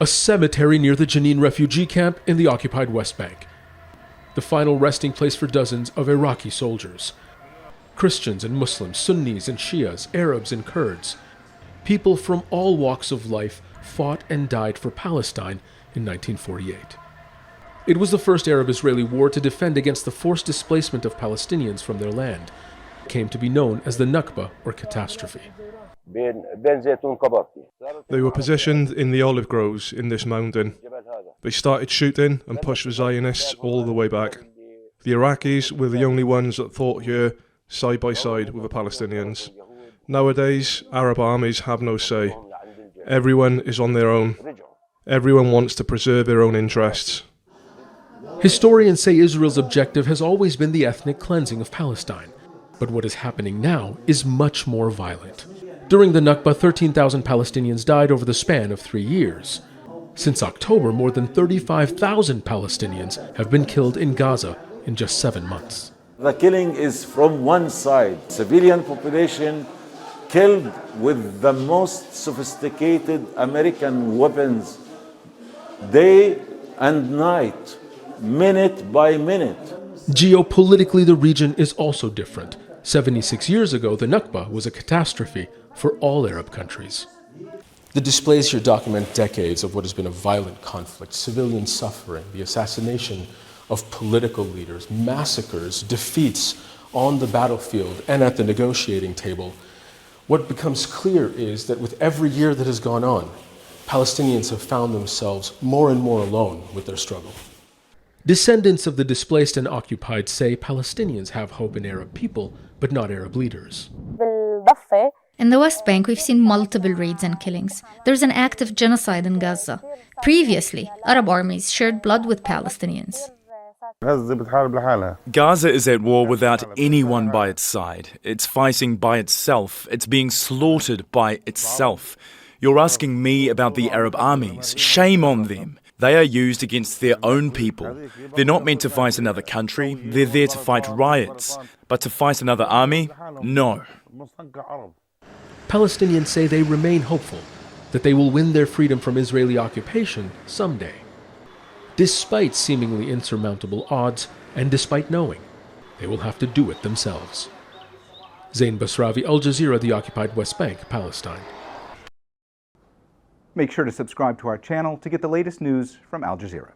a cemetery near the Jenin refugee camp in the occupied West Bank, the final resting place for dozens of Iraqi soldiers. Christians and Muslims, Sunnis and Shias, Arabs and Kurds. People from all walks of life fought and died for Palestine in 1948. It was the first Arab-Israeli war to defend against the forced displacement of Palestinians from their land. It came to be known as the Nakba, or catastrophe. They were positioned in the olive groves in this mountain. They started shooting and pushed the Zionists all the way back. The Iraqis were the only ones that fought here side by side with the Palestinians. Nowadays, Arab armies have no say. Everyone is on their own. Everyone wants to preserve their own interests. Historians say Israel's objective has always been the ethnic cleansing of Palestine. But what is happening now is much more violent. During the Nakba, 13,000 Palestinians died over the span of 3 years. Since October, more than 35,000 Palestinians have been killed in Gaza in just 7 months. The killing is from one side. Civilian population killed with the most sophisticated American weapons, day and night, minute by minute. Geopolitically, the region is also different. 76 years ago, the Nakba was a catastrophe for all Arab countries. The displays here document decades of what has been a violent conflict, civilian suffering, the assassination of political leaders, massacres, defeats on the battlefield and at the negotiating table. What becomes clear is that with every year that has gone on, Palestinians have found themselves more and more alone with their struggle. Descendants of the displaced and occupied say Palestinians have hope in Arab people, but not Arab leaders. In the West Bank, we've seen multiple raids and killings. There's an active genocide in Gaza. Previously, Arab armies shared blood with Palestinians. Gaza is at war without anyone by its side. It's fighting by itself. It's being slaughtered by itself. You're asking me about the Arab armies. Shame on them. They are used against their own people. They're not meant to fight another country. They're there to fight riots. But to fight another army? No. Palestinians say they remain hopeful that they will win their freedom from Israeli occupation someday, despite seemingly insurmountable odds and despite knowing they will have to do it themselves. Zein, Basravi, Al Jazeera, the occupied West Bank, Palestine. Make sure to subscribe to our channel to get the latest news from Al Jazeera.